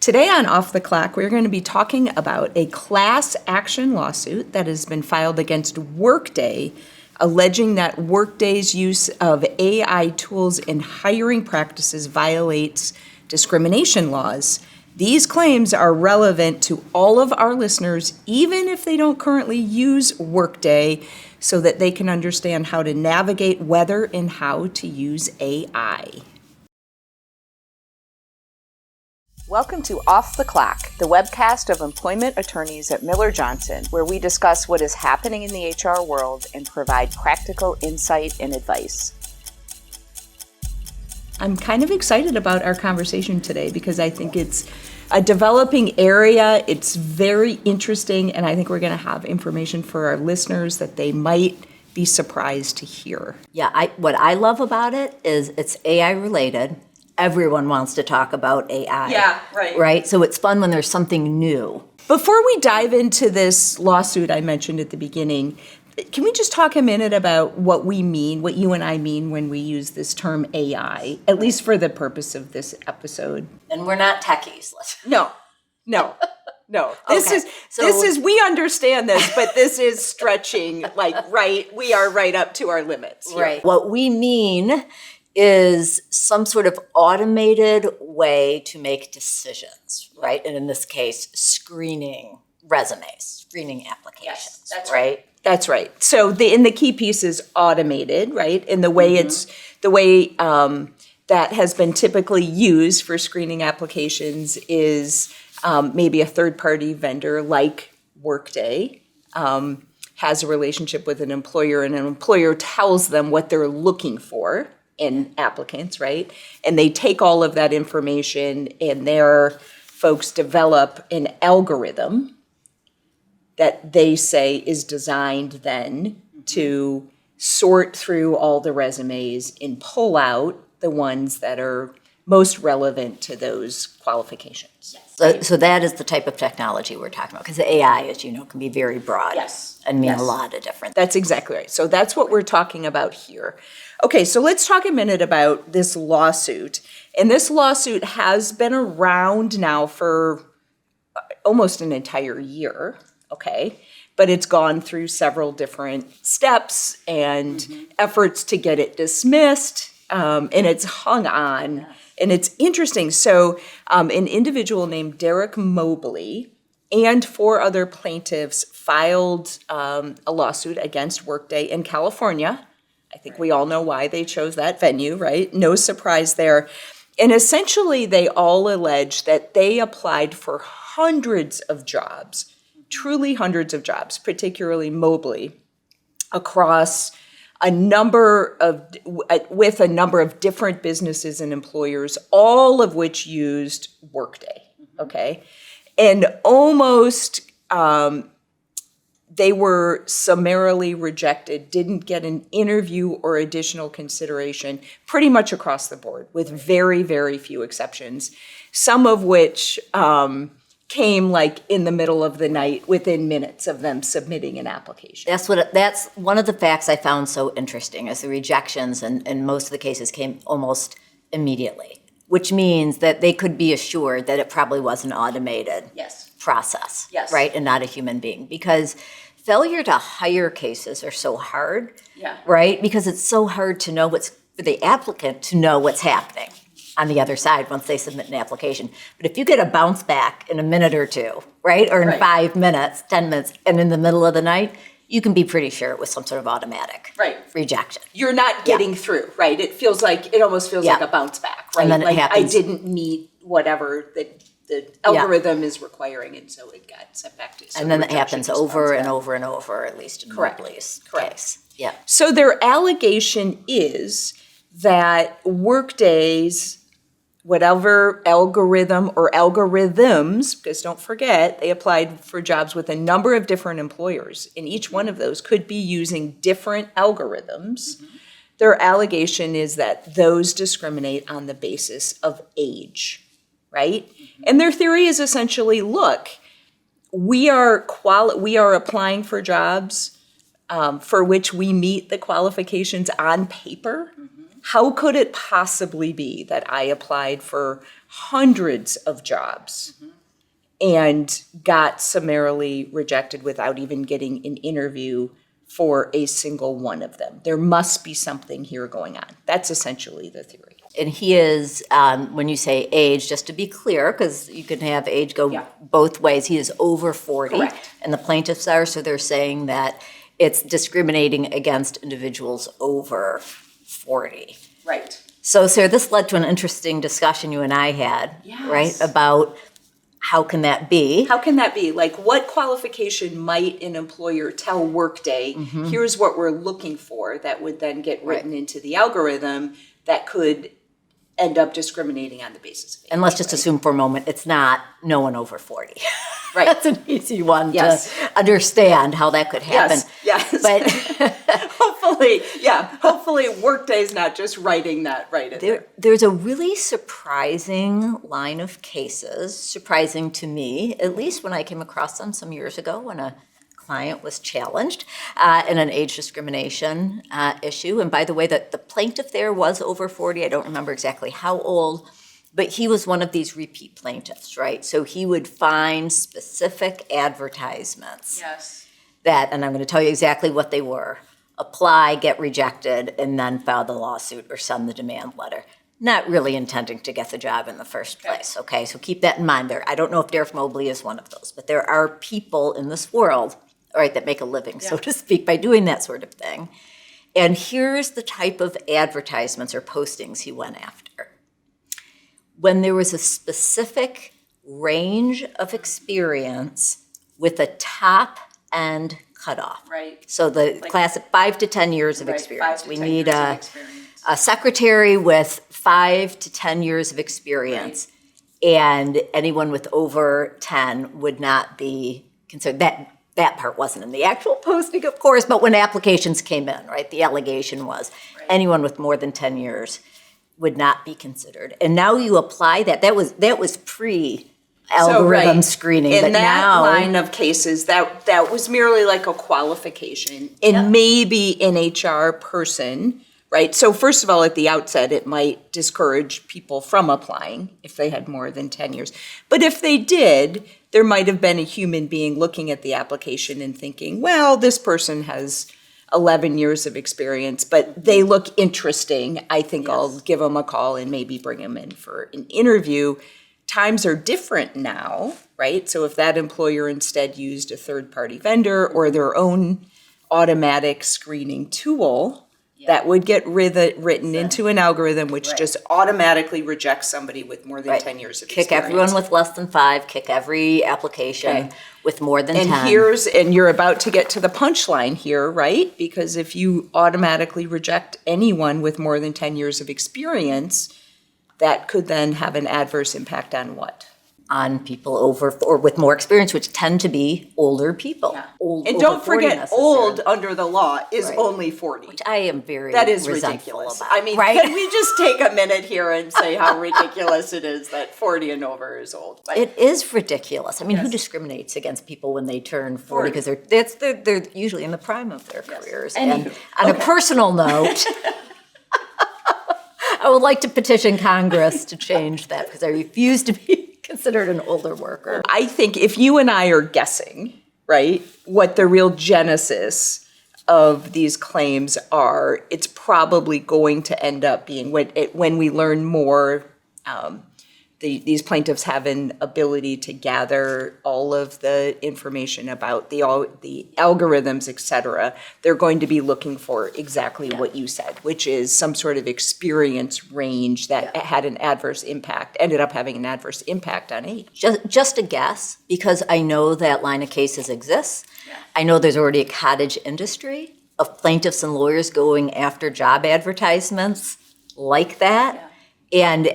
Today on Off the Clock, we're going to be talking about a class action lawsuit that has been filed against Workday, alleging that Workday's use of AI tools in hiring practices violates discrimination laws. These claims are relevant to all of our listeners, even if they don't currently use Workday, so that they can understand how to navigate whether and how to use AI. Welcome to Off the Clock, the webcast of employment attorneys at Miller Johnson, where we discuss what is happening in the HR world and provide practical insight and advice. I'm kind of excited about our conversation today because I think it's a developing area. It's very interesting, and I think we're going to have information for our listeners that they might be surprised to hear. Yeah, what I love about it is it's AI related. Everyone wants to talk about AI. Yeah, right. Right? So it's fun when there's something new. Before we dive into this lawsuit I mentioned at the beginning, can we just talk a minute about what we mean, what you and I mean when we use this term AI, at least for the purpose of this episode? And we're not techies. No. Okay. This is we understand this, but this is stretching we are right up to our limits here. Right. What we mean is some sort of automated way to make decisions, right? And in this case, screening resumes, screening applications. Yes, that's right. That's right. So the key piece is automated, right? And the way that has been typically used for screening applications is maybe a third-party vendor like Workday has a relationship with an employer, and an employer tells them what they're looking for in applicants, right? And they take all of that information, and their folks develop an algorithm that they say is designed then to sort through all the resumes and pull out the ones that are most relevant to those qualifications. So that is the type of technology we're talking about, because the AI, as you know, can be very broad. Yes. And mean a lot of different things. That's exactly right. So that's what we're talking about here. Okay, so let's talk a minute about this lawsuit. And this lawsuit has been around now for almost an entire year, okay? But it's gone through several different steps and efforts to get it dismissed, and it's hung on. And it's interesting. So an individual named Derek Mobley and 4 other plaintiffs filed a lawsuit against Workday in California. I think we all know why they chose that venue, right? No surprise there. And essentially, they all allege that they applied for hundreds of jobs, truly hundreds of jobs, particularly Mobley, across with a number of different businesses and employers, all of which used Workday, okay? And almost they were summarily rejected, didn't get an interview or additional consideration, pretty much across the board, with very, very few exceptions, some of which came in the middle of the night within minutes of them submitting an application. That's one of the facts I found so interesting, is the rejections in most of the cases came almost immediately, which means that they could be assured that it probably was an automated process, right, and not a human being, because failure to hire cases are so hard, right, because it's so hard to know for the applicant to know what's happening on the other side once they submit an application. But if you get a bounce back in a minute or two, right, or in 5 minutes, 10 minutes, and in the middle of the night, you can be pretty sure it was some sort of automatic rejection. You're not getting through, right? It almost feels like a bounce back, right? And then it happens. I didn't meet whatever the algorithm is requiring, and so it got sent back to. And then it happens over and over and over, at least in Mobley's case. Yeah. So their allegation is that Workday's whatever algorithm or algorithms, because don't forget, they applied for jobs with a number of different employers, and each one of those could be using different algorithms. Their allegation is that those discriminate on the basis of age, right? And their theory is essentially, look, we are applying for jobs for which we meet the qualifications on paper. how could it possibly be that I applied for hundreds of jobs and got summarily rejected without even getting an interview for a single one of them? There must be something here going on. That's essentially the theory. And he is, when you say age, just to be clear, because you can have age go both ways, he is over 40. Correct. And the plaintiffs are, so they're saying that it's discriminating against individuals over 40. Right. So, Sarah, this led to an interesting discussion you and I had, right, about how can that be? How can that be? Like, what qualification might an employer tell Workday, here's what we're looking for, that would then get written into the algorithm that could end up discriminating on the basis of age? And let's just assume for a moment it's not no one over 40. Right. That's an easy one Yes. to understand how that could happen. Yes. But hopefully Workday's not just writing that right in there. there's a really surprising line of cases, surprising to me, at least when I came across them some years ago when a client was challenged in an age discrimination issue. And by the way, the plaintiff there was over 40. I don't remember exactly how old, but he was one of these repeat plaintiffs, right? So he would find specific advertisements that, and I'm going to tell you exactly what they were: apply, get rejected, and then file the lawsuit or send the demand letter. Not really intending to get the job in the first place, okay? So keep that in mind there. I don't know if Derek Mobley is one of those, but there are people in this world, all right, that make a living, so to speak, by doing that sort of thing. And here's the type of advertisements or postings he went after. When there was a specific range of experience with a top end cutoff. Right. So the classic 5 to 10 years of experience. 5 to We 10 need years of experience. a secretary with 5 to 10 years of experience, and anyone with over 10 would not be considered. That part wasn't in the actual posting, of course, but when applications came in, right, the allegation was anyone with more than 10 years would not be considered. And now you apply that. That was pre-algorithm screening. In but that now, line of cases, that was merely like a qualification. And maybe an HR person, right? So first of all, at the outset, it might discourage people from applying if they had more than 10 years. But if they did, there might have been a human being looking at the application and thinking, well, this person has 11 years of experience, but they look interesting. I think I'll give them a call and maybe bring them in for an interview. Times are different now, right? So if that employer instead used a third-party vendor or their own automatic screening tool, that would get written into an algorithm which just automatically rejects somebody with more than 10 years of experience. kick everyone with less than 5, kick every application with more than 10. And you're about to get to the punchline here, right? Because if you automatically reject anyone with more than 10 years of experience, that could then have an adverse impact on what? On people over or with more experience, which tend to be older people. And don't forget, old under the law is only 40. Which I am very That is resentful ridiculous. about. I mean, can we just take a minute here and say how ridiculous it is that 40 and over is old? But It is ridiculous. I mean, who discriminates against people when they turn 40? Because they're usually in the prime of their careers. Anywho, And on a personal note, I would like to petition Congress to change that because I refuse to be considered an older worker. I think if you and I are guessing, right, what the real genesis of these claims are, it's probably going to end up being when we learn more. These plaintiffs have an ability to gather all of the information about the algorithms, et cetera. They're going to be looking for exactly what you said, which is some sort of experience range that had an adverse impact, ended up having an adverse impact on age. Just a guess, because I know that line of cases exists. I know there's already a cottage industry of plaintiffs and lawyers going after job advertisements like that. And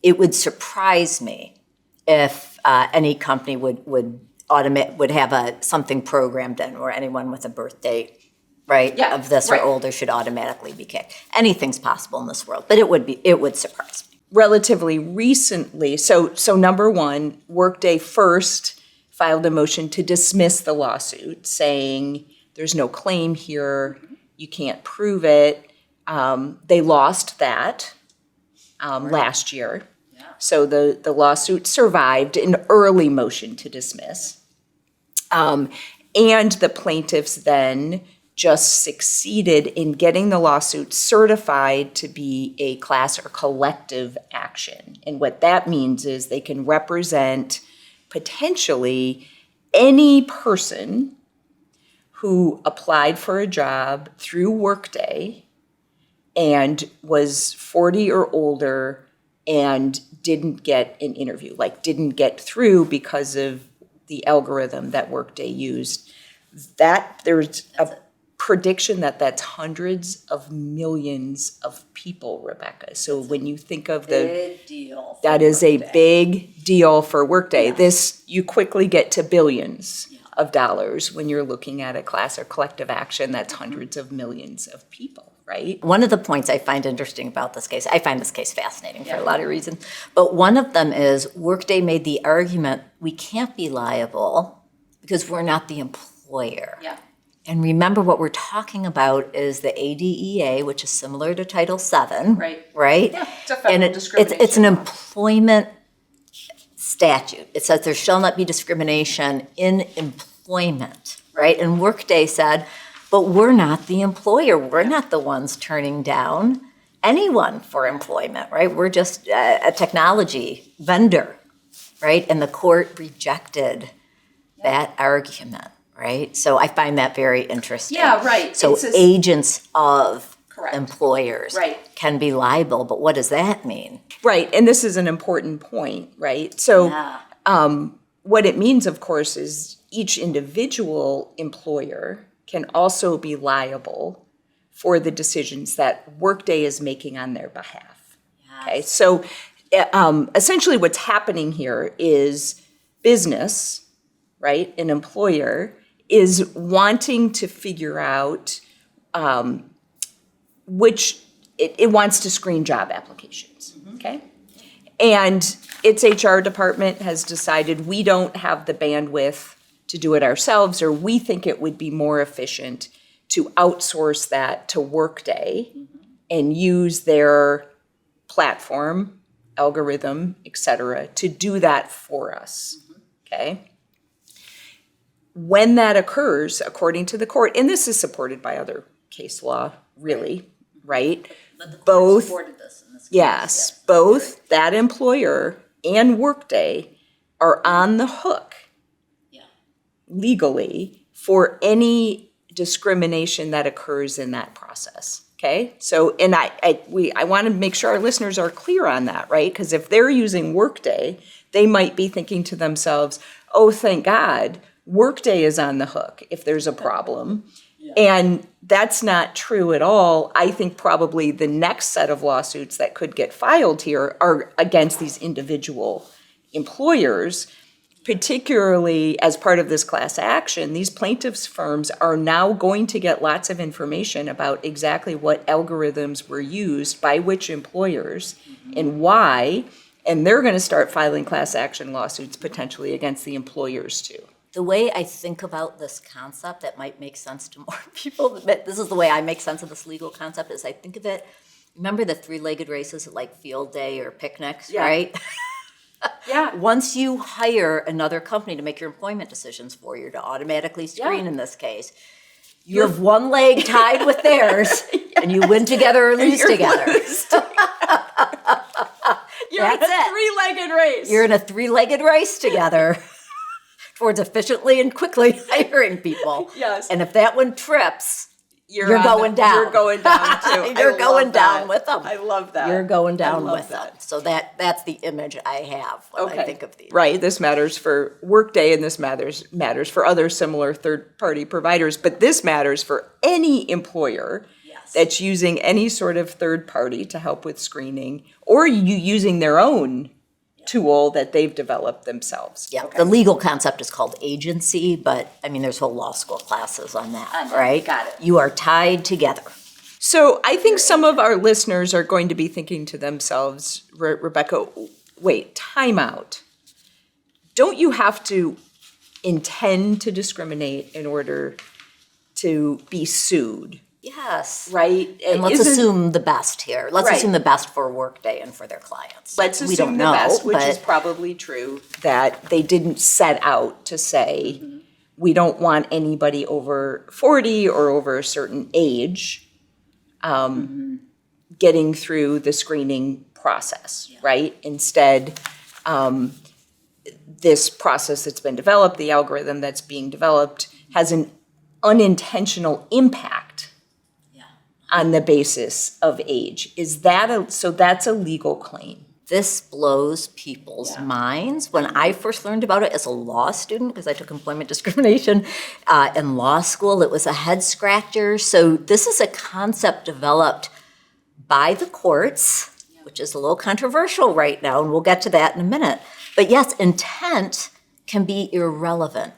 it would surprise me if any company would have something programmed in where anyone with a birth date, right, of this or older should automatically be kicked. Anything's possible in this world, but it would surprise me. Relatively recently, so number one, Workday first filed a motion to dismiss the lawsuit, saying there's no claim here, you can't prove it. They lost that last year. So the lawsuit survived an early motion to dismiss. And the plaintiffs then just succeeded in getting the lawsuit certified to be a class or collective action. And what that means is they can represent potentially any person who applied for a job through Workday and was 40 or older and didn't get an interview, like didn't get through because of the algorithm that Workday used. That there's a prediction that that's hundreds of millions of people, Rebecca. So when you think of Big deal. that is a big deal for Workday. Yeah. This, you quickly get to billions of dollars when you're looking at a class or collective action that's hundreds of millions of people, right? One of the points I find interesting about this case, I find this case fascinating for a lot of reasons, but one of them is Workday made the argument we can't be liable because we're not the employer. Yeah. And remember, what we're talking about is the ADEA, which is similar to Title VII. Right. Right? Yeah, it's a federal and discrimination it's an law. employment statute. It says there shall not be discrimination in employment, right? And Workday said, but we're not the employer. We're not the ones turning down anyone for employment, right? We're just a technology vendor, right? And the court rejected that argument, right? So I find that very interesting. Yeah, right. So It's a- agents of Correct. employers Right. can be liable, but what does that mean? Right, and this is an important point, right? So Yeah. what it means, of course, is each individual employer can also be liable for the decisions that Workday is making on their behalf. Okay, so essentially what's happening here is business, right, an employer, is wanting to figure out which, it wants to screen job applications, okay? And its HR department has decided we don't have the bandwidth to do it ourselves, or we think it would be more efficient to outsource that to Workday and use their platform, algorithm, et cetera, to do that for us, okay? When that occurs, according to the court, and this is supported by other case law, really, right? Both, Supported this in this case. yes, both that employer and Workday are on the hook legally for any discrimination that occurs in that process, okay? So, and I want to make sure our listeners are clear on that, right? Because if they're using Workday, they might be thinking to themselves, oh, thank God, Workday is on the hook if there's a problem. And that's not true at all. I think probably the next set of lawsuits that could get filed here are against these individual employers, particularly as part of this class action. These plaintiffs' firms are now going to get lots of information about exactly what algorithms were used by which employers and why, and they're going to start filing class action lawsuits potentially against the employers too. The way I think about this concept that might make sense to more people, but this is the way I make sense of this legal concept, is I think of it, remember the three-legged races at like field day or picnics, right? Yeah. Once you hire another company to make your employment decisions for you, to automatically screen in this case, you have one leg tied with theirs, and you win together or lose together. You're in That's a it. three-legged race. You're in a three-legged race together towards efficiently and quickly hiring people. Yes. And if that one trips, you're on going down. You're going down too. You're I going love down that. with them. I love that. You're going down love with them. that. So that's the image I have when I think of these. Right, this matters for Workday and this matters for other similar third-party providers, but this matters for any employer that's using any sort of third party to help with screening, or you using their own tool that they've developed themselves. Yeah, the legal concept is called agency, but I mean, there's whole law school classes on that, right? Got it. You are tied together. So I think some of our listeners are going to be thinking to themselves, Rebecca, wait, time out. Don't you have to intend to discriminate in order to be sued Yes. right? And let's assume the best here. Let's Right. assume the best for Workday and for their clients. Let's We assume don't the know, best, which is but probably true, that they didn't set out to say, we don't want anybody over 40 or over a certain age getting through the screening process, right? Instead, this process that's been developed, the algorithm that's being developed, has an unintentional impact on the basis of age. Is that so that's a legal claim? this blows people's minds. When I first learned about it as a law student, because I took employment discrimination in law school, it was a head scratcher. So this is a concept developed by the courts, which is a little controversial right now, and we'll get to that in a minute. But yes, intent can be irrelevant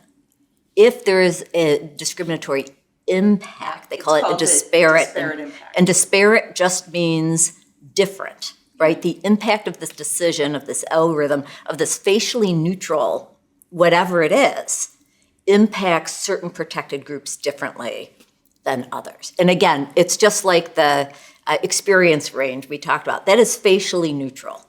if there is a discriminatory impact. They call it a disparate impact. And disparate just means different, right? The impact of this decision, of this algorithm, of this facially neutral, whatever it is, impacts certain protected groups differently than others. And again, it's just like the experience range we talked about. That is facially neutral,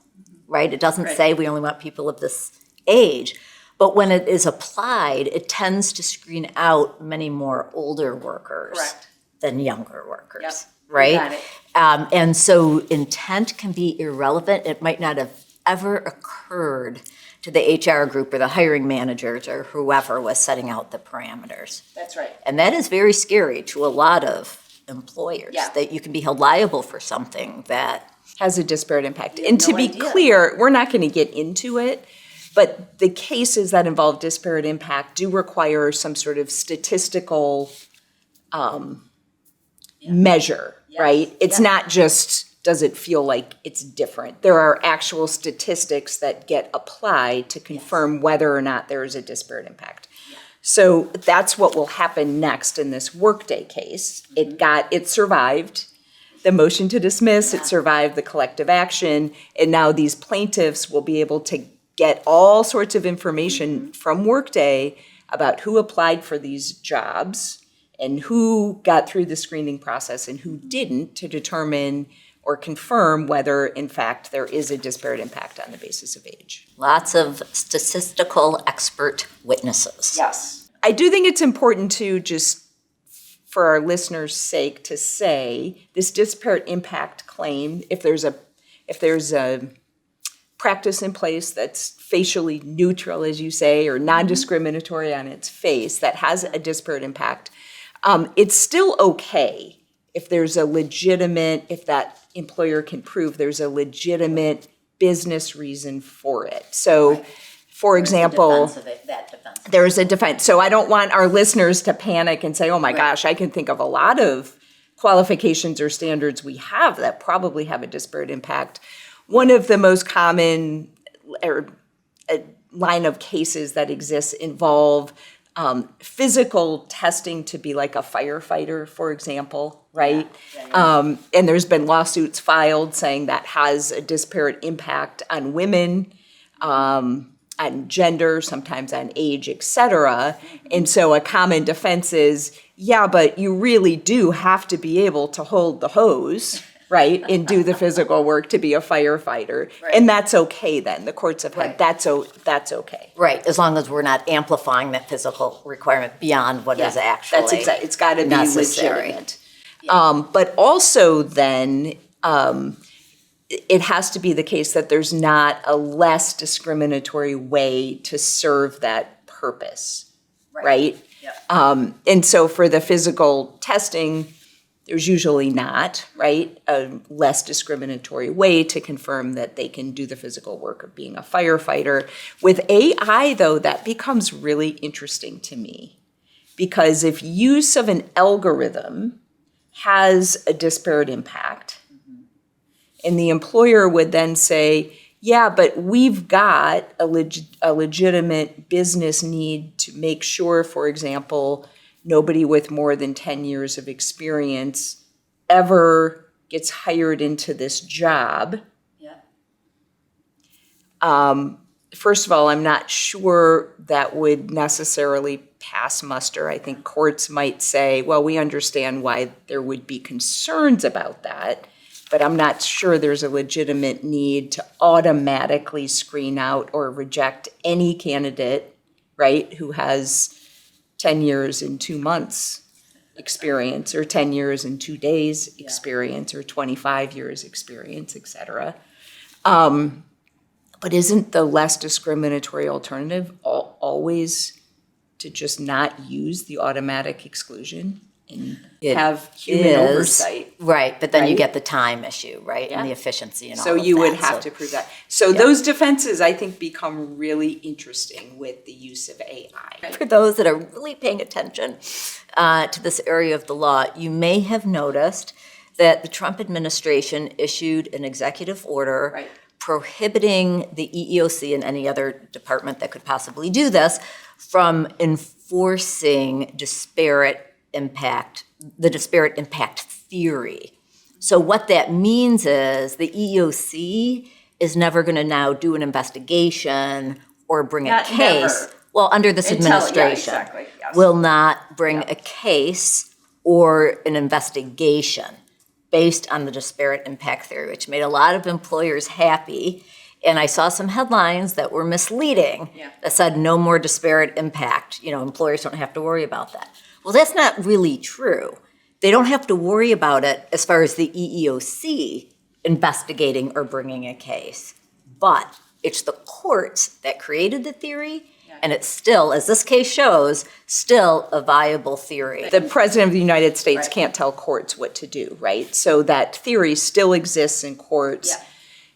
right? It doesn't say we only want people of this age. But when it is applied, it tends to screen out many more older workers than younger workers, right? And so intent can be irrelevant. It might not have ever occurred to the HR group or the hiring managers or whoever was setting out the parameters. That's right. And that is very scary to a lot of employers, that you can be held liable for something that has a disparate impact. And to be clear, we're not going to get into it, but the cases that involve disparate impact do require some sort of statistical measure, right? It's not just, does it feel like it's different? There are actual statistics that get applied to confirm whether or not there is a disparate impact. So that's what will happen next in this Workday case. It survived the motion to dismiss, it survived the collective action, and now these plaintiffs will be able to get all sorts of information from Workday about who applied for these jobs and who got through the screening process and who didn't, to determine or confirm whether, in fact, there is a disparate impact on the basis of age. lots of statistical expert witnesses. Yes. I do think it's important to just, for our listeners' sake, to say this disparate impact claim, if there's a practice in place that's facially neutral, as you say, or non-discriminatory on its face, that has a disparate impact, it's still okay if there's a legitimate, if that employer can prove there's a legitimate business reason for it. So, for example, there's a defense. So I don't want our listeners to panic and say, oh my gosh, I can think of a lot of qualifications or standards we have that probably have a disparate impact. One of the most common line of cases that exists involve physical testing to be like a firefighter, for example, right? And there's been lawsuits filed saying that has a disparate impact on women, on gender, sometimes on age, et cetera. And so a common defense is, yeah, but you really do have to be able to hold the hose, right, and do the physical work to be a firefighter. And that's okay then. The courts have had, that's okay. Right, as long as we're not amplifying that physical requirement beyond what is actually That's exactly, it's got to be necessary. legitimate. But also then, it has to be the case that there's not a less discriminatory way to serve that purpose, right? And so for the physical testing, there's usually not, right, a less discriminatory way to confirm that they can do the physical work of being a firefighter. With AI, though, that becomes really interesting to me, because if use of an algorithm has a disparate impact, and the employer would then say, yeah, but we've got a legitimate business need to make sure, for example, nobody with more than 10 years of experience ever gets hired into this job. First of all, I'm not sure that would necessarily pass muster. I think courts might say, well, we understand why there would be concerns about that, but I'm not sure there's a legitimate need to automatically screen out or reject any candidate, right, who has 10 years and 2 months experience, or 10 years and 2 days experience, or 25 years experience, et cetera. But isn't the less discriminatory alternative always to just not use the automatic exclusion and have human oversight? Right, but then you right? get the time issue, right, Yeah. and the efficiency and all So of you that. would have to prove that. So those defenses, I think, become really interesting with the use of AI. For those that are really paying attention to this area of the law, you may have noticed that the Trump administration issued an executive order Right. prohibiting the EEOC and any other department that could possibly do this from enforcing the disparate impact theory. So what that means is the EEOC is never going to now do an investigation or bring a Not case. never. Well, under this administration, exactly, yes. will not bring a case or an investigation based on the disparate impact theory, which made a lot of employers happy. And I saw some headlines that were misleading that said no more disparate impact. Employers don't have to worry about that. Well, that's not really true. They don't have to worry about it as far as the EEOC investigating or bringing a case. But it's the courts that created the theory, and it's still, as this case shows, still a viable theory. The President of the United States can't tell courts what to do, right? So that theory still exists in courts. Yeah.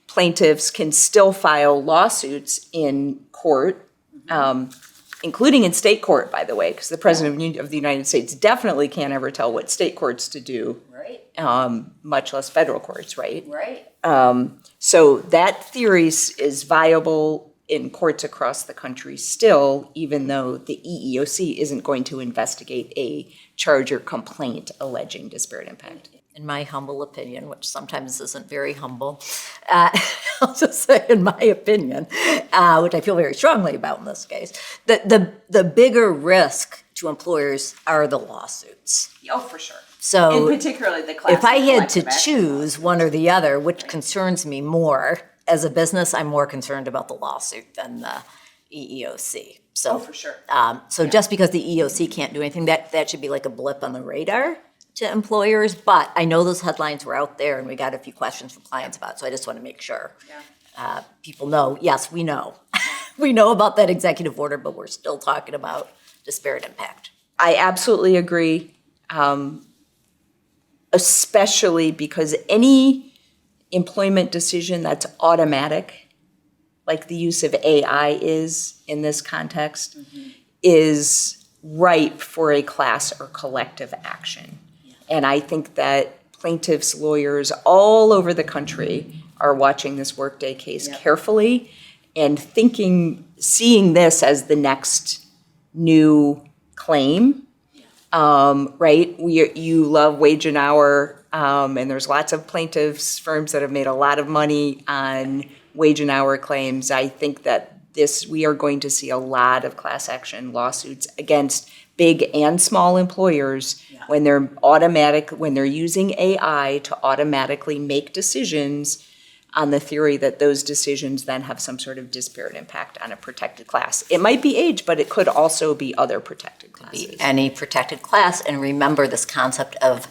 Plaintiffs can still file lawsuits in court, including in state court, by the way, because the President of the United States definitely can't ever tell what state courts to do, Right. much less federal courts, right? Right. So that theory is viable in courts across the country still, even though the EEOC isn't going to investigate a charge or complaint alleging disparate impact. In my humble opinion, which sometimes isn't very humble, I'll just say in my opinion, which I feel very strongly about in this case, the bigger risk to employers are the lawsuits. Oh, for sure. So And particularly the class. if I had to choose one or the other, which concerns me more, as a business, I'm more concerned about the lawsuit than the EEOC. So, Oh, for sure. So just because the EEOC can't do anything, that should be like a blip on the radar to employers. But I know those headlines were out there, and we got a few questions from clients about it, so I just want to make sure people know, yes, we know. We know about that executive order, but we're still talking about disparate impact. I absolutely agree, especially because any employment decision that's automatic, like the use of AI is in this context, is ripe for a class or collective action. And I think that plaintiffs' lawyers all over the country are watching this Workday case carefully and seeing this as the next new claim. Right? You love wage and hour, and there's lots of plaintiffs firms that have made a lot of money on wage and hour claims. I think that we are going to see a lot of class action lawsuits against big and small employers when they're using AI to automatically make decisions on the theory that those decisions then have some sort of disparate impact on a protected class. It might be age, but it could also be other protected classes. Any protected class, and remember this concept of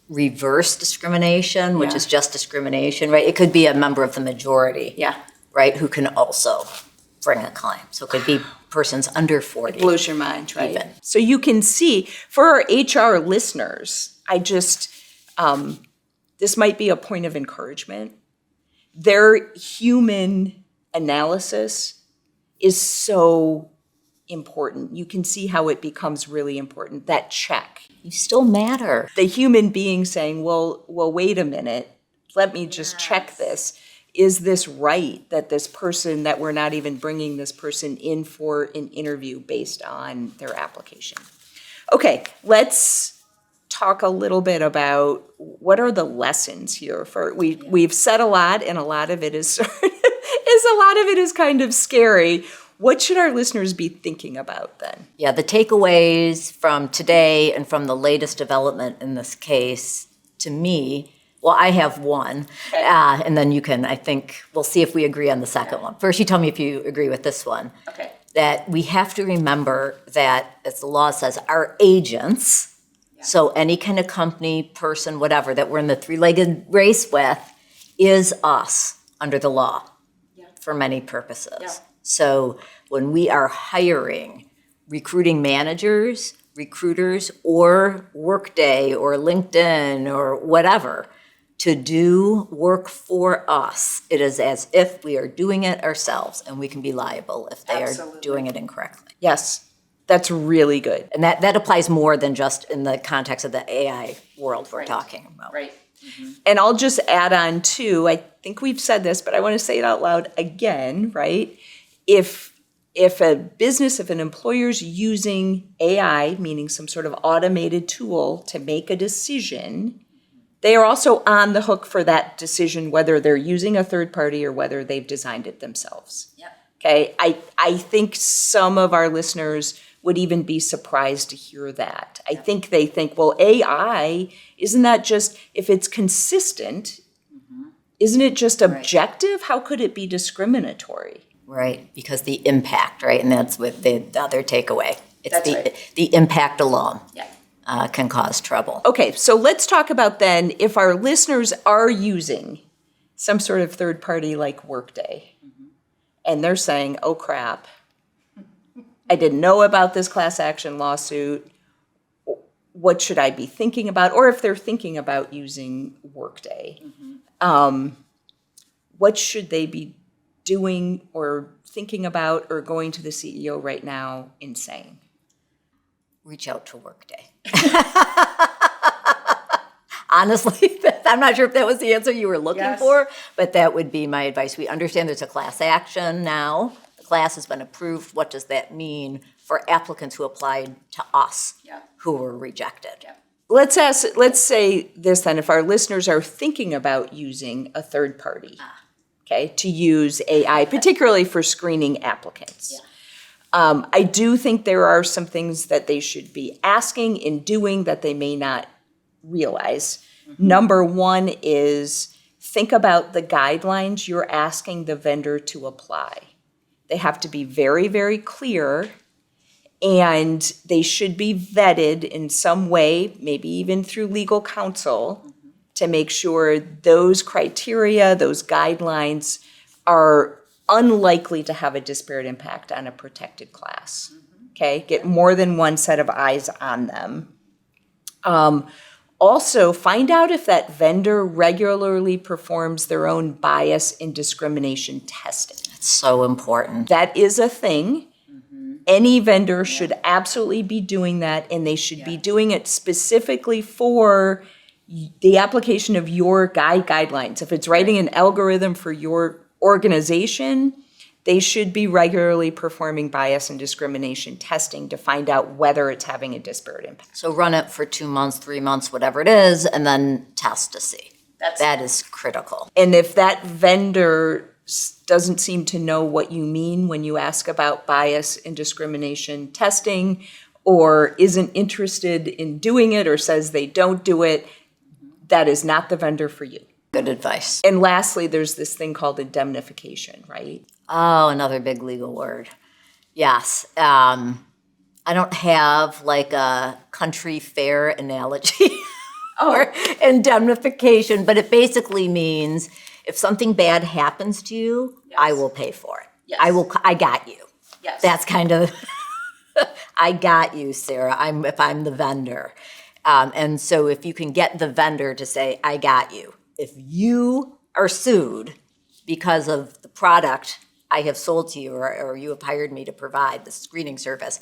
reverse discrimination, which is just discrimination, right? It could be a member of the majority, right, who can also bring a claim. So it could be persons under 40. It blows your mind, right? Even. So you can see, for our HR listeners, this might be a point of encouragement. Their human analysis is so important. You can see how it becomes really important, that check. You still matter. The human being saying, well, wait a minute, let me just check this. Is this right that this person, that we're not even bringing this person in for an interview based on their application? Okay, let's talk a little bit about what are the lessons here. We've said a lot, and a lot of it is kind of scary. What should our listeners be thinking about then? Yeah, the takeaways from today and from the latest development in this case, to me, well, I have one, and then you can, I think, we'll see if we agree on the second one. First, you tell me if you agree with this one. Okay. That we have to remember that, as the law says, our agents, so any kind of company, person, whatever, that we're in the three-legged race with, is us under the law for many purposes. Yeah. So when we are hiring, recruiting managers, recruiters, or Workday or LinkedIn or whatever to do work for us, it is as if we are doing it ourselves, and we can be liable if they are doing it incorrectly. Yes, that's really good. And that applies more than just in the context of the AI world we're talking about. Right. And I'll just add on too, I think we've said this, but I want to say it out loud again, right? If a business, if an employer's using AI, meaning some sort of automated tool to make a decision, they are also on the hook for that decision, whether they're using a third party or whether they've designed it themselves. Yep. Okay, I think some of our listeners would even be surprised to hear that. I think they think, well, AI, isn't that just, if it's consistent, isn't it just objective? How could it be discriminatory? Right, because the impact, right, and that's with the other takeaway. It's That's the impact alone Yeah. can cause trouble. Okay, so let's talk about then if our listeners are using some sort of third party like Workday, and they're saying, oh crap, I didn't know about this class action lawsuit. What should I be thinking about? Or if they're thinking about using Workday, what should they be doing or thinking about or going to the CEO right now and saying? Reach out to Workday. Honestly, I'm not sure if that was the answer you were looking for, but that would be my advice. We understand there's a class action now. The class has been approved. What does that mean for applicants who applied to us who were rejected? Let's say this then, if our listeners are thinking about using a third party, okay, to use AI, particularly for screening applicants. I do think there are some things that they should be asking and doing that they may not realize. Number one is think about the guidelines you're asking the vendor to apply. They have to be very, very clear, and they should be vetted in some way, maybe even through legal counsel, to make sure those criteria, those guidelines are unlikely to have a disparate impact on a protected class. Okay, get more than one set of eyes on them. Also, find out if that vendor regularly performs their own bias and discrimination testing. It's so important. That is a thing. Any vendor should absolutely be doing that, and they should be doing it specifically for the application of your guidelines. If it's writing an algorithm for your organization, they should be regularly performing bias and discrimination testing to find out whether it's having a disparate impact. So run it for 2 months, 3 months, whatever it is, and then test to see. That is critical. And if that vendor doesn't seem to know what you mean when you ask about bias and discrimination testing, or isn't interested in doing it, or says they don't do it, that is not the vendor for you. Good advice. And lastly, there's this thing called indemnification, right? Oh, another big legal word. Yes. I don't have like a country fair analogy or indemnification, but it basically means if something bad happens to you, I will pay for it. I got you. That's kind of, I got you, Sarah, if I'm the vendor. And so if you can get the vendor to say, I got you. If you are sued because of the product I have sold to you or you have hired me to provide the screening service,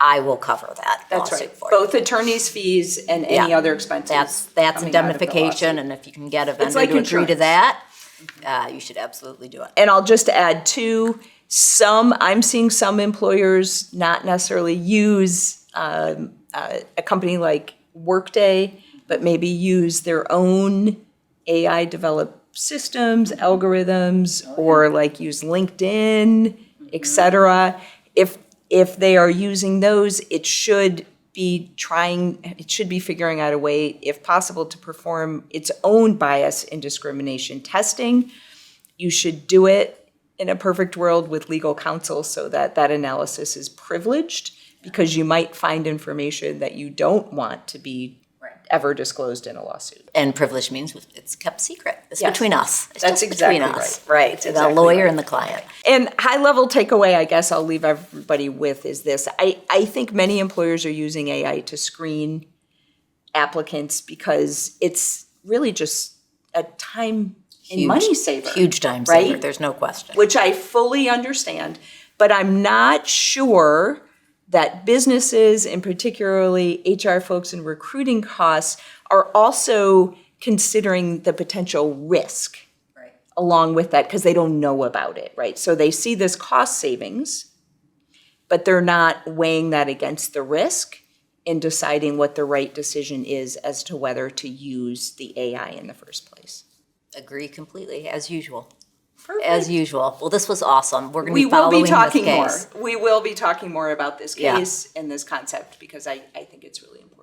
I will cover that lawsuit for you. Both attorney's fees and any other expenses. That's indemnification, and if you can get a vendor like to agree to insurance. that, you should absolutely do it. And I'll just add too, I'm seeing some employers not necessarily use a company like Workday, but maybe use their own AI developed systems, algorithms, or like use LinkedIn et cetera. If they are using those, it should be figuring out a way, if possible, to perform its own bias and discrimination testing. You should do it in a perfect world with legal counsel so that that analysis is privileged, because you might find information that you don't want to be ever disclosed in a lawsuit. And privilege means it's kept secret. It's Yes. between us. It's That's just exactly between us. right. It's the lawyer and the client. And high-level takeaway, I guess I'll leave everybody with, is this. I think many employers are using AI to screen applicants because it's really just a time and money saver. Huge time right? saver, there's no question. Which I fully understand, but I'm not sure that businesses, and particularly HR folks and recruiting costs, are also considering the potential risk along with that, because they don't know about it, right? So they see this cost savings, but they're not weighing that against the risk in deciding what the right decision is as to whether to use the AI in the first place. Agree completely, as usual. Perfect. As usual. Well, this was awesome. We're going to We be will following be talking this case. more. We will be talking more about this Yeah. case and this concept, because I think it's really important.